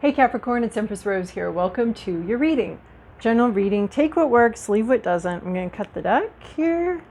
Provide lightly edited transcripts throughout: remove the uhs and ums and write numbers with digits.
Hey Capricorn, it's Empress Rose here. Welcome to your reading. General reading. Take what works, leave what doesn't. I'm going to cut the deck here.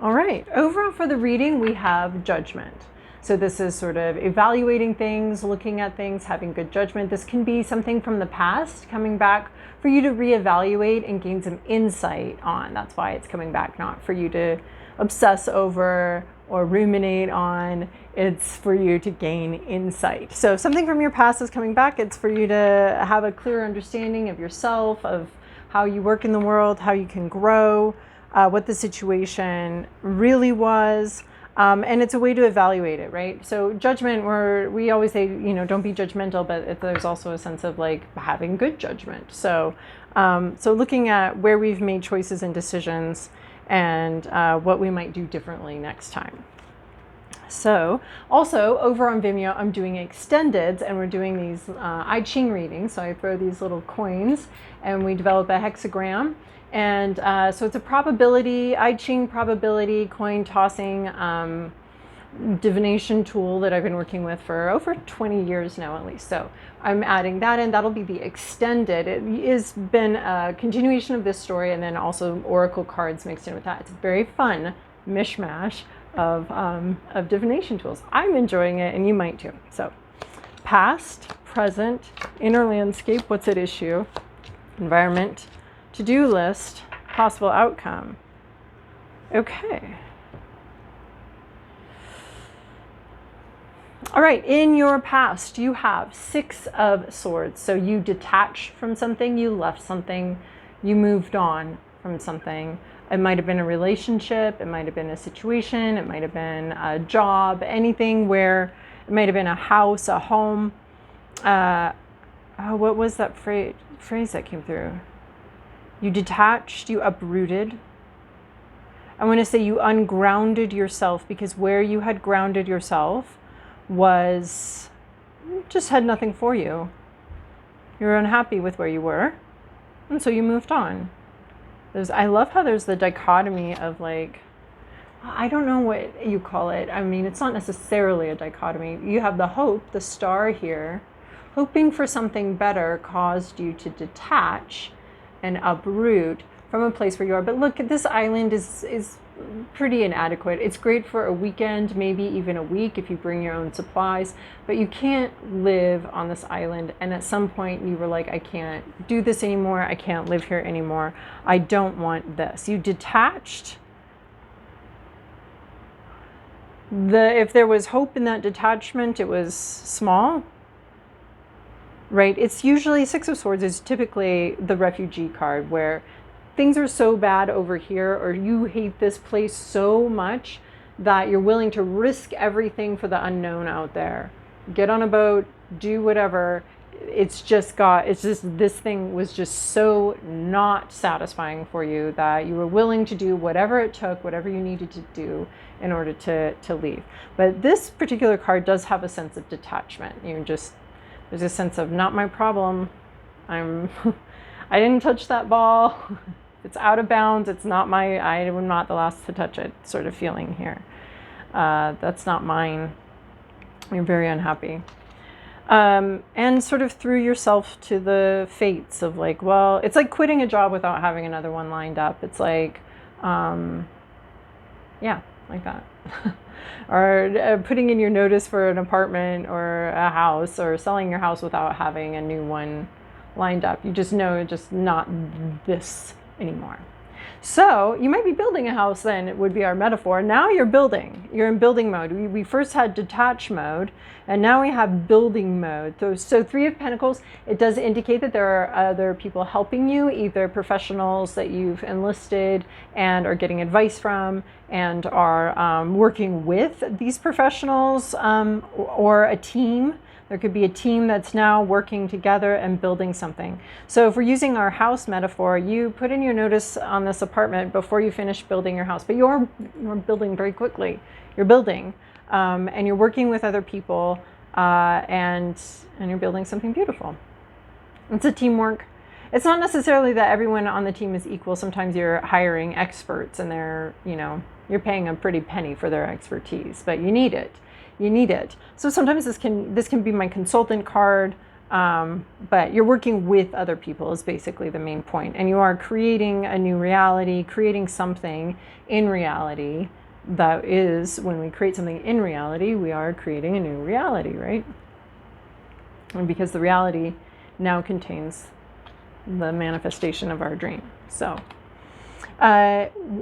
All right. Overall for the reading, we have judgment. So this is sort of evaluating things, looking at things, having good judgment. This can be something from the past coming back for you to reevaluate and gain some insight on. That's why it's coming back, not for you to obsess over or ruminate on. It's for you to gain insight. So if something from your past is coming back, it's for you to have a clear understanding of yourself, of how you work in the world, how you can grow, what the situation really was. And it's a way to evaluate it, right? So judgment, we always say, don't be judgmental, but there's also a sense of like having good judgment. So, so looking at where we've made choices and decisions and what we might do differently next time. So also over on Vimeo, I'm doing extendeds and we're doing these I Ching readings. So I throw these little coins and we develop a hexagram. And so it's a probability, I Ching probability coin tossing divination tool that I've been working with for over 20 years now at least. So I'm adding that in. That'll be the extended. It has been a continuation of this story and then also oracle cards mixed in with that. It's a very fun mishmash of divination tools. I'm enjoying it and you might too. So past, present, inner landscape, what's at issue, environment, to-do list, possible outcome. Okay. All right, in your past, you have 6 of Swords. So you detached from something, you left something, you moved on from something. It might have been a relationship, it might have been a situation, it might have been a job, anything where it might have been a house, a home. What was that phrase that came through? You detached, you uprooted. I want to say you ungrounded yourself because where you had grounded yourself just had nothing for you. You were unhappy with where you were, and so you moved on. I love how there's the dichotomy of like, I don't know what you call it. I mean, it's not necessarily a dichotomy. You have the hope, the star here, hoping for something better caused you to detach and uproot from a place where you are. But look, this island is pretty inadequate. It's great for a weekend, maybe even a week if you bring your own supplies, but you can't live on this island. And at some point you were like, I can't do this anymore. I can't live here anymore. I don't want this. You detached. If there was hope in that detachment, it was small. Right? It's usually 6 of Swords is typically the refugee card where things are so bad over here or you hate this place so much that you're willing to risk everything for the unknown out there. Get on a boat, do whatever. It's just this thing was just so not satisfying for you that you were willing to do whatever it took, whatever you needed to do in order to leave. But this particular card does have a sense of detachment. There's a sense of not my problem. I didn't touch that ball. It's out of bounds. I am not the last to touch it sort of feeling here. That's not mine. You're very unhappy. And sort of threw yourself to the fates of like, well, it's like quitting a job without having another one lined up. It's like, yeah, like that. Or putting in your notice for an apartment or a house or selling your house without having a new one lined up. You just know just not this anymore. So you might be building a house then, it would be our metaphor. Now you're building. You're in building mode. We first had detach mode, and now we have building mode. So 3 of Pentacles, it does indicate that there are other people helping you, either professionals that you've enlisted and are getting advice from and are working with these professionals or a team. There could be a team that's now working together and building something. So if we're using our house metaphor, you put in your notice on this apartment before you finish building your house, but you're building very quickly. You're building and you're working with other people and you're building something beautiful. It's a teamwork. It's not necessarily that everyone on the team is equal. Sometimes you're hiring experts and you're paying a pretty penny for their expertise, but you need it. you need it. So sometimes this can be my consultant card, but you're working with other people is basically the main point. And you are creating a new reality, creating something in reality. That is, when we create something in reality, we are creating a new reality, right? And because the reality now contains the manifestation of our dream. So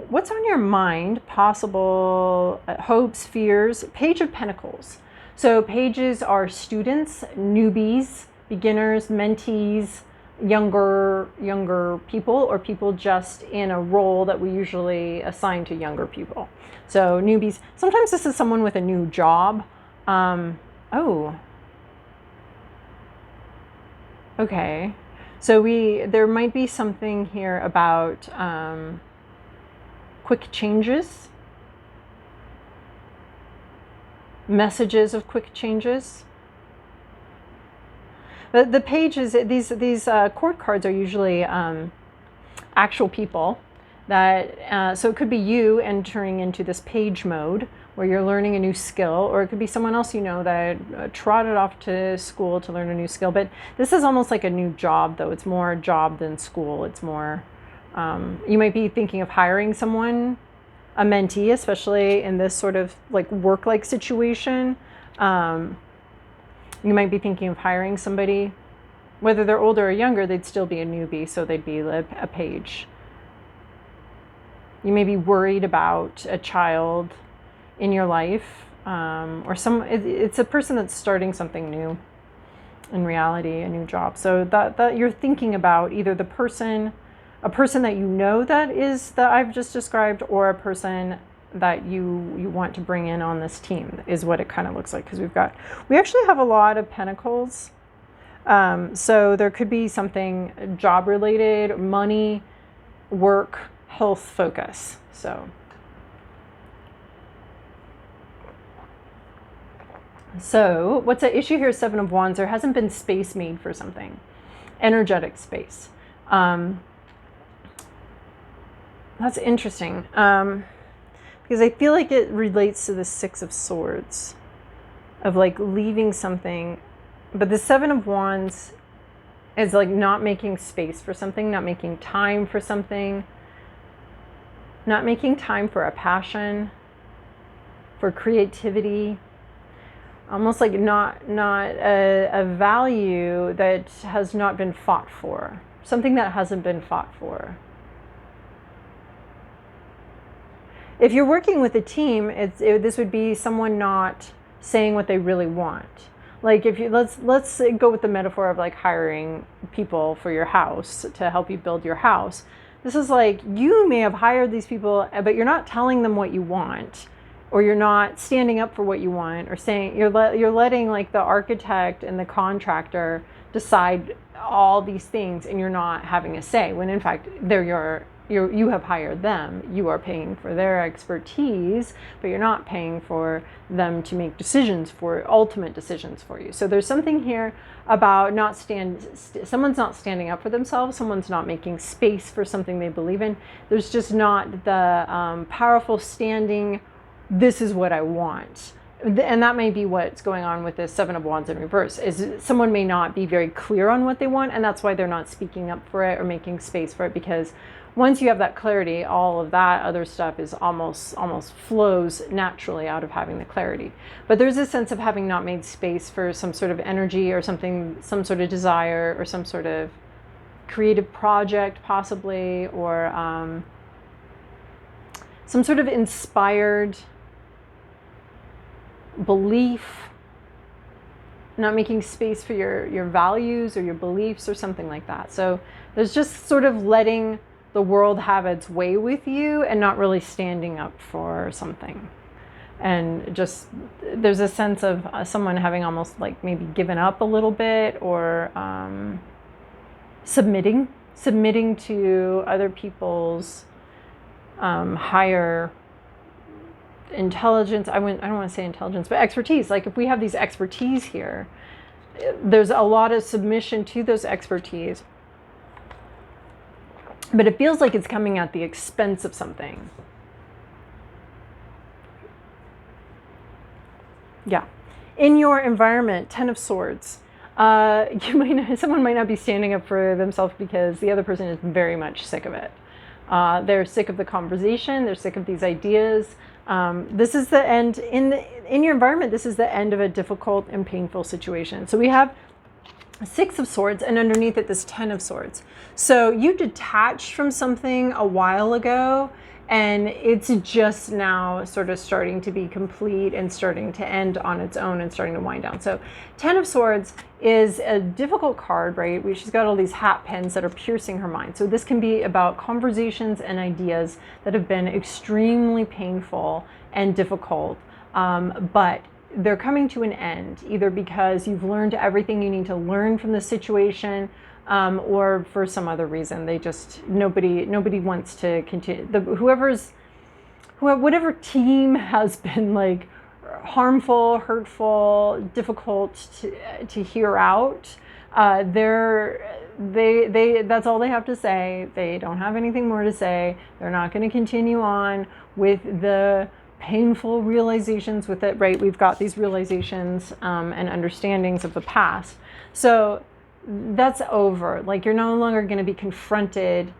what's on your mind? Possible hopes, fears. Page of Pentacles. So pages are students, newbies, beginners, mentees, younger people, or people just in a role that we usually assign to younger people. So newbies. Sometimes this is someone with a new job. Okay. So there might be something here about quick changes, messages of quick changes. The pages, these court cards are usually actual people that, so it could be you entering into this page mode where you're learning a new skill, or it could be someone else you know that trotted off to school to learn a new skill. But this is almost like a new job, though. It's more a job than school. It's more, you might be thinking of hiring someone, a mentee, especially in this sort of like work-like situation. You might be thinking of hiring somebody. Whether they're older or younger, they'd still be a newbie, so they'd be a page. You may be worried about a child in your life, or it's a person that's starting something new in reality, a new job. So that you're thinking about either a person that you know that I've just described, or a person that you want to bring in on this team is what it kind of looks like, because we actually have a lot of pentacles. So there could be something job related, money, work, health focus. So what's at issue here? Seven of Wands. There hasn't been space made for something, energetic space. That's interesting, because I feel like it relates to the Six of Swords, of like leaving something. But the Seven of Wands is like not making space for something, not making time for something, not making time for a passion, for creativity. Almost like not a value that has not been fought for, something that hasn't been fought for. If you're working with a team, this would be someone not saying what they really want. Like let's go with the metaphor of like hiring people for your house to help you build your house. This is like you may have hired these people, but you're not telling them what you want, or you're not standing up for what you want, or saying you're letting like the architect and the contractor decide all these things, and you're not having a say, when in fact you have hired them. You are paying for their expertise, but you're not paying for them to make ultimate decisions for you. So there's something here about someone's not standing up for themselves, someone's not making space for something they believe in. There's just not the powerful standing, this is what I want. And that may be what's going on with the Seven of Wands in reverse, is someone may not be very clear on what they want, and that's why they're not speaking up for it or making space for it, because once you have that clarity, all of that other stuff is almost flows naturally out of having the clarity. But there's a sense of having not made space for some sort of energy or something, some sort of desire or some sort of creative project possibly, or some sort of inspired belief, not making space for your values or your beliefs or something like that. So there's just sort of letting the world have its way with you and not really standing up for something. And just there's a sense of someone having almost like maybe given up a little bit, or submitting to other people's higher intelligence. I don't want to say intelligence, but expertise. Like if we have these expertise here, there's a lot of submission to those expertise, but it feels like it's coming at the expense of something. Yeah. In your environment, 10 of Swords. Someone might not be standing up for themselves because the other person is very much sick of it. They're sick of the conversation. They're sick of these ideas. This is the end in your environment. This is the end of a difficult and painful situation. So we have 6 of Swords, and underneath it, this 10 of Swords. So you detached from something a while ago, and it's just now sort of starting to be complete and starting to end on its own and starting to wind down. So 10 of Swords is a difficult card, right? She's got all these hat pins that are piercing her mind. So this can be about conversations and ideas that have been extremely painful and difficult, but they're coming to an end, either because you've learned everything you need to learn from the situation, or for some other reason. They just, nobody wants to continue. Whatever team has been like harmful, hurtful, difficult to hear out, that's all they have to say. They don't have anything more to say. They're not going to continue on with the painful realizations with it, right? We've got these realizations and understandings of the past. So that's over. Like, you're no longer going to be confronted.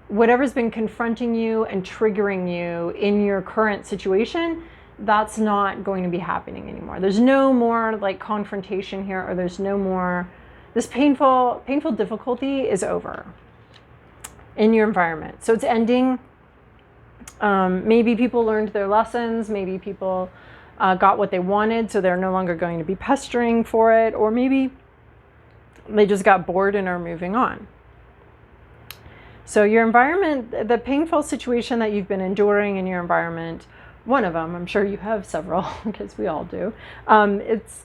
Whatever's been confronting you and triggering you in your current situation, that's not going to be happening anymore. There's no more like confrontation here, or there's no more, this painful difficulty is over in your environment. So it's ending. Maybe people learned their lessons. Maybe people got what they wanted, so they're no longer going to be pestering for it. Or maybe they just got bored and are moving on. So your environment, the painful situation that you've been enduring in your environment, one of them, I'm sure you have several, because we all do, it's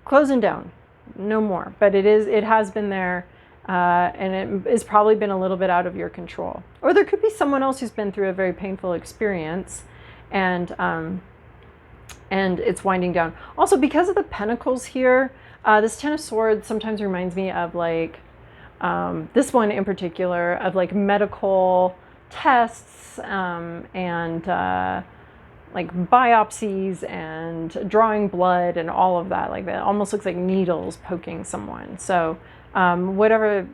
closing down. No more. But it has been there. And it has probably been a little bit out of your control. Or there could be someone else who's been through a very painful experience, and it's winding down. Also, because of the Pentacles here, this 10 of Swords sometimes reminds me of like, this one in particular, of like medical tests and like biopsies and drawing blood and all of that. Like, that almost looks like needles poking someone. So whatever,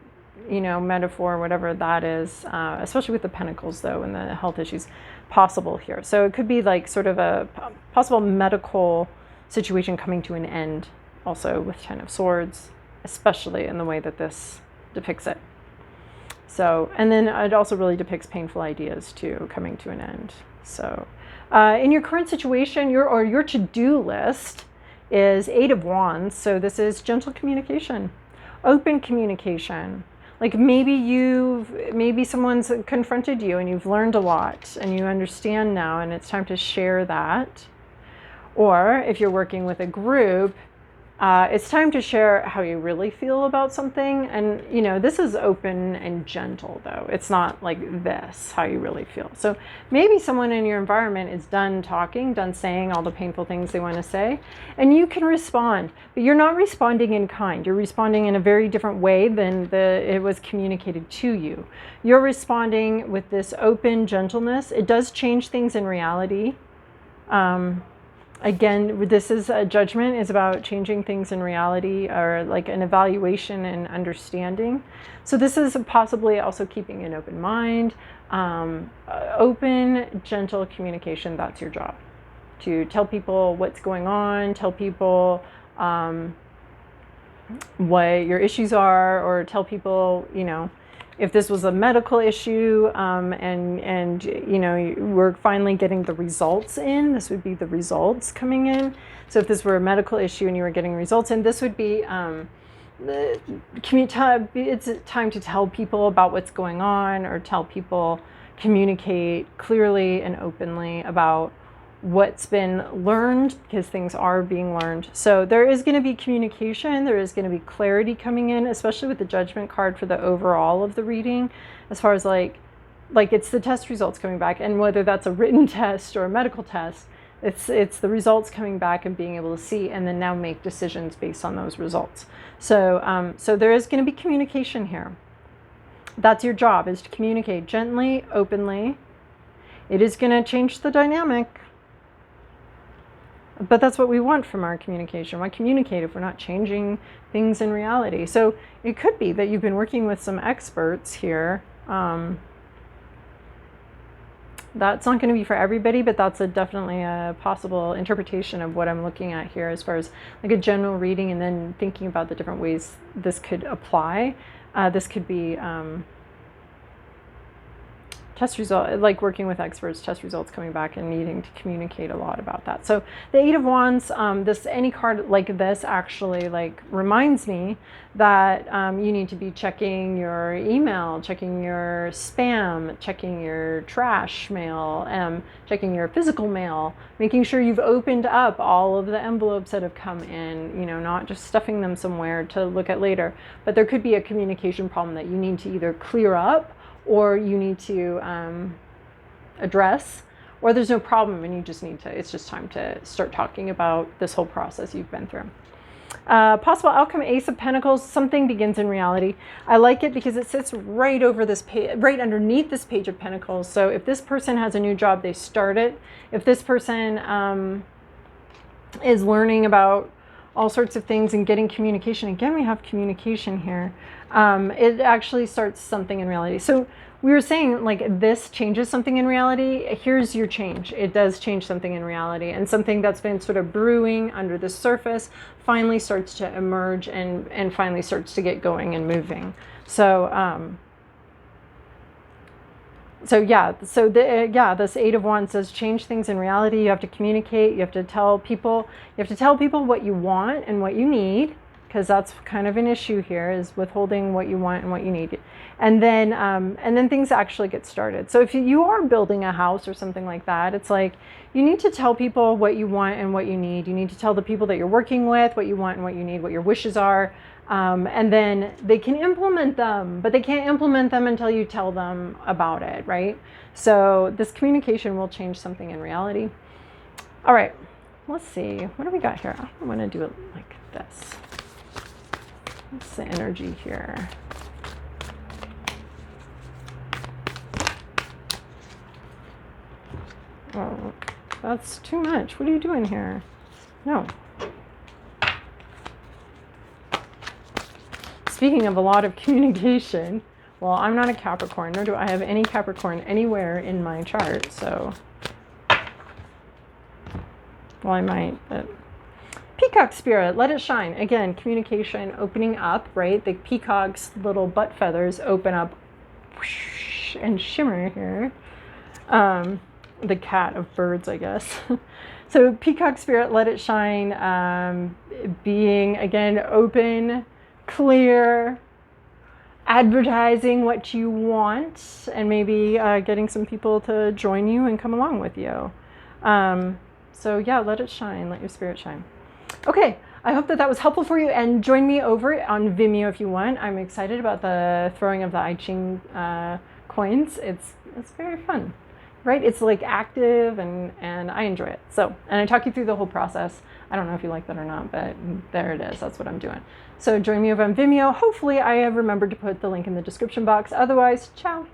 metaphor, whatever that is, especially with the Pentacles though, and the health issues possible here. So it could be like sort of a possible medical situation coming to an end also with 10 of Swords, especially in the way that this depicts it. So, and then it also really depicts painful ideas too, coming to an end. So in your current situation, your to-do list is 8 of Wands. So this is gentle communication, open communication. Like maybe someone's confronted you and you've learned a lot and you understand now, and it's time to share that. Or if you're working with a group, it's time to share how you really feel about something. And, this is open and gentle, though. It's not like this, how you really feel. So maybe someone in your environment is done talking, done saying all the painful things they want to say, and you can respond. But you're not responding in kind. You're responding in a very different way than it was communicated to you. You're responding with this open gentleness. It does change things in reality. Again, this is a judgment, is about changing things in reality, or like an evaluation and understanding. So this is possibly also keeping an open mind, open, gentle communication. That's your job, to tell people what's going on, tell people what your issues are, or tell people, if this was a medical issue, and we're finally getting the results in, this would be the results coming in. So if this were a medical issue and you were getting results in, this would be it's time to tell people about what's going on, or tell people, communicate clearly and openly about what's been learned, because things are being learned. So there is going to be communication, there is going to be clarity coming in, especially with the Judgment card for the overall of the reading, as far as like it's the test results coming back, and whether that's a written test or a medical test, it's the results coming back and being able to see, and then now make decisions based on those results. So so there is going to be communication here. That's your job, is to communicate gently, openly. It is going to change the dynamic. But that's what we want from our communication. Why communicate if we're not changing things in reality? So it could be that you've been working with some experts here. That's not going to be for everybody, but that's definitely a possible interpretation of what I'm looking at here as far as like a general reading, and then thinking about the different ways this could apply. This could be test result, like working with experts, test results coming back and needing to communicate a lot about that. So the Eight of Wands, any card like this actually like reminds me that you need to be checking your email, checking your spam, checking your trash mail, checking your physical mail, making sure you've opened up all of the envelopes that have come in, you know, not just stuffing them somewhere to look at later. But there could be a communication problem that you need to either clear up, or you need to address, or there's no problem and you just need to, it's just time to start talking about this whole process you've been through. Possible outcome, Ace of Pentacles, something begins in reality. I like it because it sits right over this page, right underneath this Page of Pentacles. So if this person has a new job, they start it. If this person is learning about all sorts of things and getting communication, again, we have communication here. It actually starts something in reality. So we were saying like this changes something in reality. Here's your change. It does change something in reality, and something that's been sort of brewing under the surface finally starts to emerge and finally starts to get going and moving. So this Eight of Wands says change things in reality. You have to communicate. You have to tell people. You have to tell people what you want and what you need, because that's kind of an issue here, is withholding what you want and what you need. And then things actually get started. So if you are building a house or something like that, it's like you need to tell people what you want and what you need. You need to tell the people that you're working with what you want and what you need, what your wishes are. And then they can implement them, but they can't implement them until you tell them about it, right? So this communication will change something in reality. All right, let's see. What do we got here? I want to do it like this. What's the energy here? Oh, that's too much. What are you doing here? No. Speaking of a lot of communication, well, I'm not a Capricorn, nor do I have any Capricorn anywhere in my chart, so, well, I might, but Peacock Spirit, let it shine. Again, communication opening up, right? The peacock's little butt feathers open up whoosh, and shimmer here. The cat of birds, I guess. So Peacock Spirit, let it shine, being, again, open, clear, advertising what you want, and maybe getting some people to join you and come along with you. So yeah, let it shine, let your spirit shine. Okay, I hope that was helpful for you, and join me over on Vimeo if you want. I'm excited about the throwing of the I Ching coins. It's very fun, right? It's like active, and I enjoy it. So, and I talk you through the whole process. I don't know if you like that or not, but there it is. That's what I'm doing. So join me over on Vimeo. Hopefully I have remembered to put the link in the description box. Otherwise, ciao.